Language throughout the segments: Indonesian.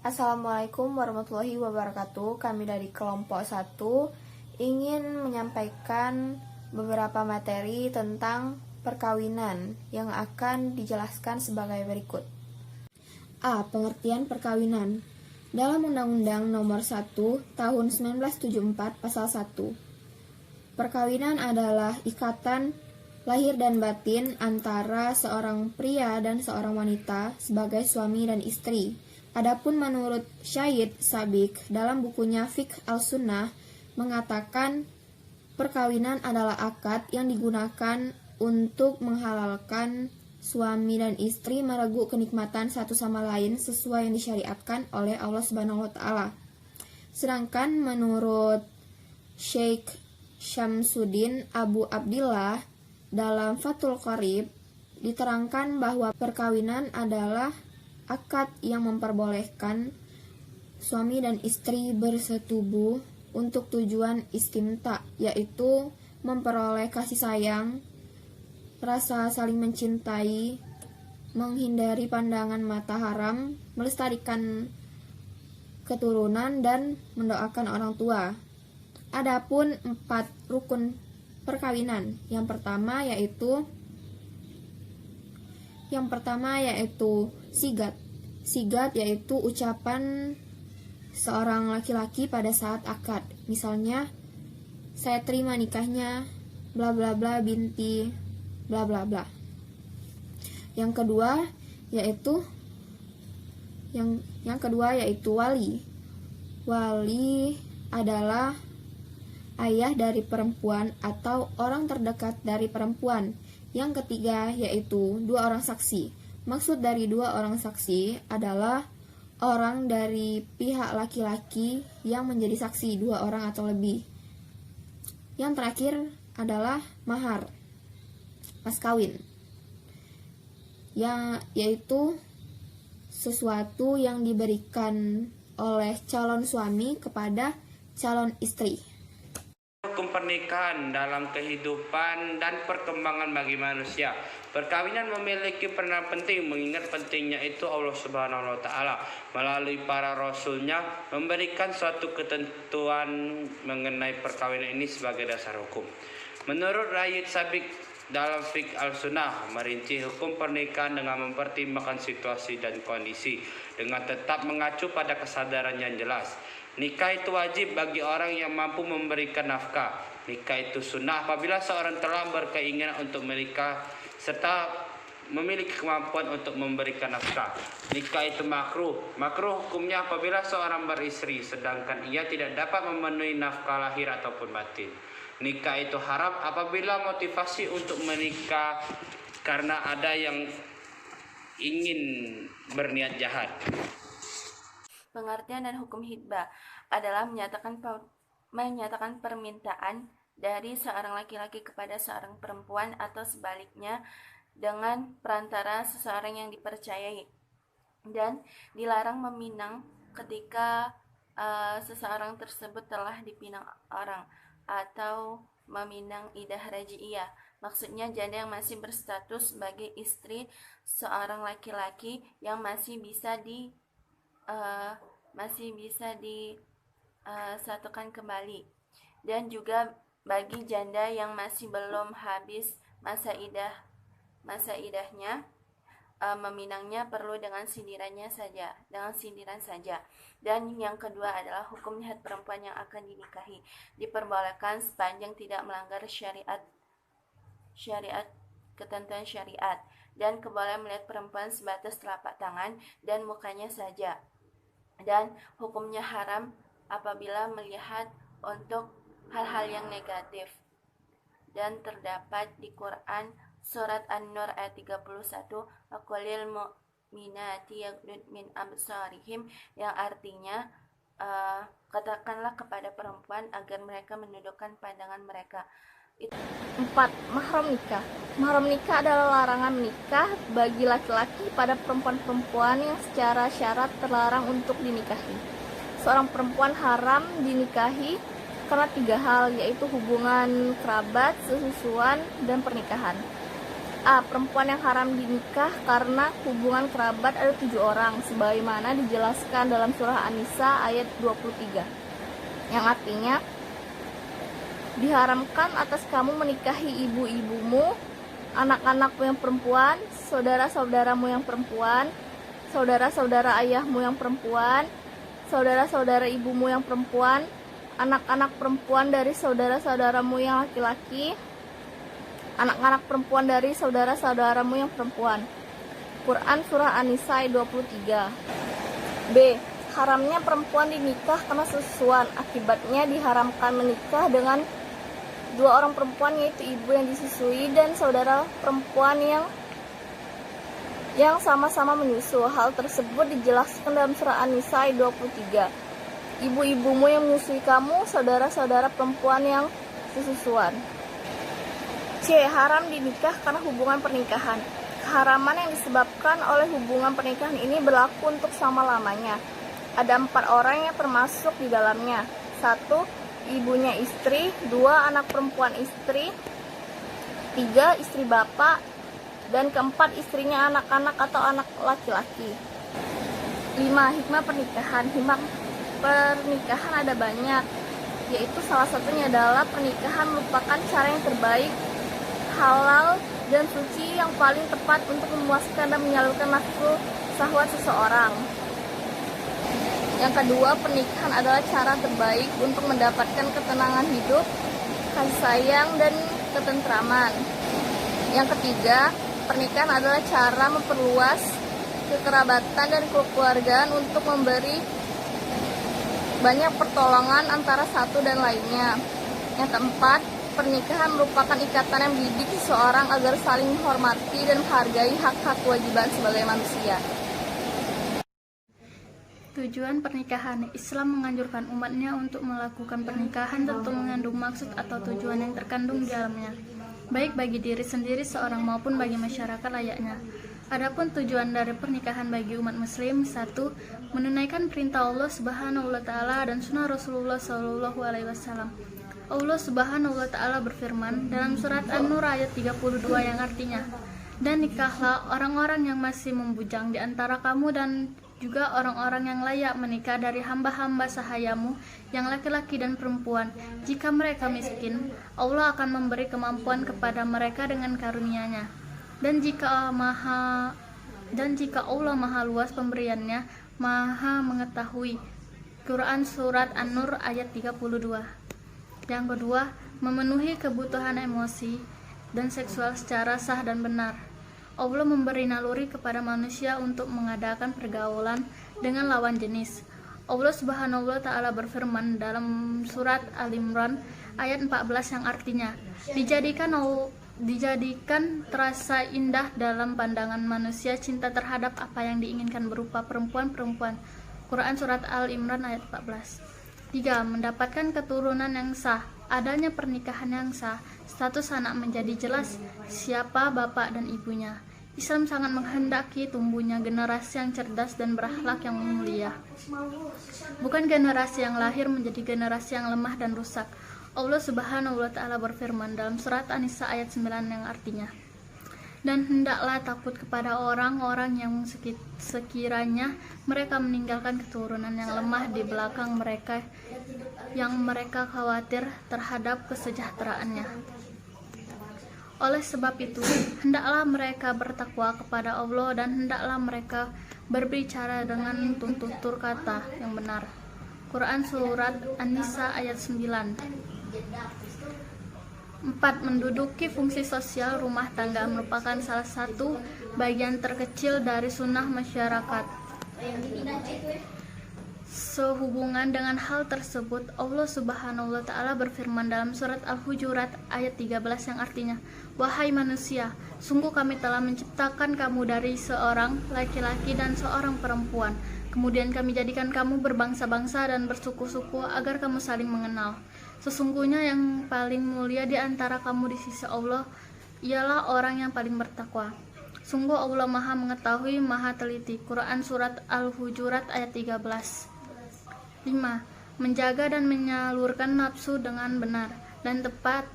Assalamualaikum warahmatullahi wabarakatuh. Kami dari kelompok 1 ingin menyampaikan beberapa materi tentang perkawinan yang akan dijelaskan sebagai berikut. A. Pengertian perkawinan. Dalam Undang-Undang Nomor 1 Tahun 1974 Pasal 1, perkawinan adalah ikatan lahir dan batin antara seorang pria dan seorang wanita sebagai suami dan istri. Adapun menurut Syed Sabiq dalam bukunya Fiqh al-Sunnah mengatakan perkawinan adalah akad yang digunakan untuk menghalalkan suami dan istri merenggut kenikmatan satu sama lain sesuai yang disyariatkan oleh Allah Subhanahu wa taala. Sedangkan menurut Syekh Syamsuddin Abu Abdillah dalam Fathul Qorib diterangkan bahwa perkawinan adalah akad yang memperbolehkan suami dan istri bersetubuh untuk tujuan istimta, yaitu memperoleh kasih sayang, rasa saling mencintai, menghindari pandangan mata haram, melestarikan keturunan, dan mendoakan orang tua. Adapun 4 rukun perkawinan. Yang pertama yaitu sigat. Sigat yaitu ucapan seorang laki-laki pada saat akad. Misalnya, saya terima nikahnya bla bla bla binti bla bla bla. Yang kedua yaitu wali. Wali adalah ayah dari perempuan atau orang terdekat dari perempuan. Yang ketiga yaitu 2 orang saksi. Maksud dari 2 orang saksi adalah orang dari pihak laki-laki yang menjadi saksi 2 orang atau lebih. Yang terakhir adalah mahar, mas kawin, yaitu sesuatu yang diberikan oleh calon suami kepada calon istri. Hukum pernikahan dalam kehidupan dan perkembangan bagi manusia. Perkawinan memiliki peran penting, mengingat pentingnya itu Allah Subhanahu wa taala melalui para rasulnya memberikan suatu ketentuan mengenai perkawinan ini sebagai dasar hukum. Menurut Syed Sabiq dalam Fiqh al-Sunnah merinci hukum pernikahan dengan mempertimbangkan situasi dan kondisi dengan tetap mengacu pada kesadaran yang jelas. Nikah itu wajib bagi orang yang mampu memberikan nafkah. Nikah itu sunnah apabila seorang telah berkeinginan untuk menikah serta memiliki kemampuan untuk memberikan nafkah. Nikah itu makruh. Makruh hukumnya apabila seorang beristri sedangkan ia tidak dapat memenuhi nafkah lahir ataupun batin. Nikah itu haram apabila motivasi untuk menikah karena ada yang ingin berniat jahat. Pengertian dan hukum hitbah adalah menyatakan permintaan dari seorang laki-laki kepada seorang perempuan atau sebaliknya dengan perantara seseorang yang dipercayai, dan dilarang meminang ketika seseorang tersebut telah dipinang orang atau meminang idah raji'iyah. Maksudnya janda yang masih berstatus sebagai istri seorang laki-laki yang masih bisa disatukan kembali, dan juga bagi janda yang masih belum habis masa idahnya, meminangnya perlu dengan sindiran saja. Dan yang kedua adalah hukum lihat perempuan yang akan dinikahi. Diperbolehkan sepanjang tidak melanggar ketentuan syariat, dan kebolehan melihat perempuan sebatas telapak tangan dan mukanya saja. Dan hukumnya haram apabila melihat untuk hal-hal yang negatif. Dan terdapat di Quran surat An-Nur ayat 31, waqulil mu'minati yaghdud min absarihim, yang artinya katakanlah kepada perempuan agar mereka menundukkan pandangan mereka. 4. Mahram nikah. Mahram nikah adalah larangan menikah bagi laki-laki pada perempuan-perempuan yang secara syarat terlarang untuk dinikahi. Seorang perempuan haram dinikahi karena 3 hal, yaitu hubungan kerabat, sesusuan, dan pernikahan. A. Perempuan yang haram dinikah karena hubungan kerabat ada 7 orang, sebagaimana dijelaskan dalam surah An-Nisa ayat 23, yang artinya diharamkan atas kamu menikahi ibu-ibumu, anak-anakmu yang perempuan, saudara-saudaramu yang perempuan, saudara-saudara ayahmu yang perempuan, saudara-saudara ibumu yang perempuan, anak-anak perempuan dari saudara-saudaramu yang laki-laki, anak-anak perempuan dari saudara-saudaramu yang perempuan. Quran Surah An-Nisa 23. B. Haramnya perempuan dinikah karena susuan. Akibatnya diharamkan menikah dengan 2 orang perempuan, yaitu ibu yang disusui dan saudara perempuan yang sama-sama menyusu. Hal tersebut dijelaskan dalam surah An-Nisa 23. Ibu-ibumu yang menyusui kamu, saudara-saudara perempuan yang sesusuan. C. Haram dinikah karena hubungan pernikahan. Keharaman yang disebabkan oleh hubungan pernikahan ini berlaku untuk selama-lamanya. Ada 4 orang yang termasuk di dalamnya. 1. Ibunya istri. 2. Anak perempuan istri. 3. Istri bapak. Dan keempat, istrinya anak-anak atau anak laki-laki. 5. Hikmah pernikahan. Hikmah pernikahan ada banyak, yaitu salah satunya adalah pernikahan merupakan cara yang terbaik, halal, dan suci yang paling tepat untuk memuaskan dan menyalurkan nafsu syahwat seseorang. Yang kedua, pernikahan adalah cara terbaik untuk mendapatkan ketenangan hidup, kasih sayang, dan ketentraman. Yang ketiga, pernikahan adalah cara memperluas kekerabatan dan kekeluargaan untuk memberi banyak pertolongan antara satu dan lainnya. Yang keempat, pernikahan merupakan ikatan yang mendidik seseorang agar saling menghormati dan menghargai hak-hak kewajiban sebagai manusia. Tujuan pernikahan. Islam menganjurkan umatnya untuk melakukan pernikahan tentu mengandung maksud atau tujuan yang terkandung di dalamnya, baik bagi diri sendiri seorang maupun bagi masyarakat layaknya. Adapun tujuan dari pernikahan bagi umat muslim: 1. Menunaikan perintah Allah Subhanahu wa taala dan sunnah Rasulullah sallallahu alaihi wasallam. Allah Subhanahu wa taala berfirman dalam surat An-Nur ayat 32 yang artinya, "Dan nikahlah orang-orang yang masih membujang di antara kamu dan juga orang-orang yang layak menikah dari hamba-hamba sahayamu yang laki-laki dan perempuan. Jika mereka miskin, Allah akan memberi kemampuan kepada mereka dengan karunia-Nya. Dan jika Allah maha luas pemberiannya, maha mengetahui." Quran Surat An-Nur ayat 32. Yang kedua, memenuhi kebutuhan emosi dan seksual secara sah dan benar. Allah memberi naluri kepada manusia untuk mengadakan pergaulan dengan lawan jenis. Allah Subhanahu wa taala berfirman dalam surat Al-Imran ayat 14 yang artinya, dijadikan terasa indah dalam pandangan manusia cinta terhadap apa yang diinginkan berupa perempuan-perempuan. Quran Surat Al-Imran ayat 14. 3. Mendapatkan keturunan yang sah. Adanya pernikahan yang sah, status anak menjadi jelas siapa bapak dan ibunya. Islam sangat menghendaki tumbuhnya generasi yang cerdas dan berakhlak yang mulia, bukan generasi yang lahir menjadi generasi yang lemah dan rusak. Allah Subhanahu wa taala berfirman dalam surat An-Nisa ayat 9 yang artinya, "Dan hendaklah takut kepada orang-orang yang sekiranya mereka meninggalkan keturunan yang lemah di belakang mereka, yang mereka khawatir terhadap kesejahteraannya. Oleh sebab itu, hendaklah mereka bertakwa kepada Allah dan hendaklah mereka berbicara dengan tutur kata yang benar." Quran Surat An-Nisa ayat 9. 4. Menduduki fungsi sosial rumah tangga merupakan salah satu bagian terkecil dari sunnah masyarakat. Sehubungan dengan hal tersebut, Allah Subhanahu wa taala berfirman dalam surat Al-Hujurat ayat 13 yang artinya, "Wahai manusia, sungguh kami telah menciptakan kamu dari seorang laki-laki dan seorang perempuan. Kemudian kami jadikan kamu berbangsa-bangsa dan bersuku-suku agar kamu saling mengenal. Sesungguhnya yang paling mulia di antara kamu di sisi Allah ialah orang yang paling bertakwa. Sungguh Allah Maha mengetahui, Maha teliti." Quran Surat Al-Hujurat ayat 13. 5. Menjaga dan menyalurkan nafsu dengan benar dan tepat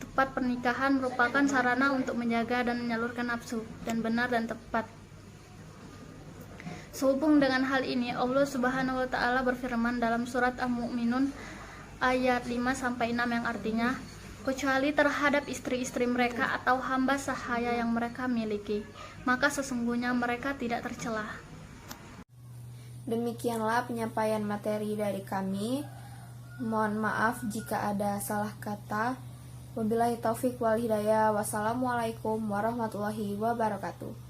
Tepat pernikahan merupakan sarana untuk menjaga dan menyalurkan nafsu, dan benar dan tepat. Sehubung dengan hal ini, Allah Subhanahu wa taala berfirman dalam surat Al-Mu'minun ayat 5-6 yang artinya, kecuali terhadap istri-istri mereka atau hamba sahaya yang mereka miliki, maka sesungguhnya mereka tidak tercela. Demikianlah penyampaian materi dari kami. Mohon maaf jika ada salah kata. Wabillahi taufik wal hidayah. Wassalamualaikum warahmatullahi wabarakatuh.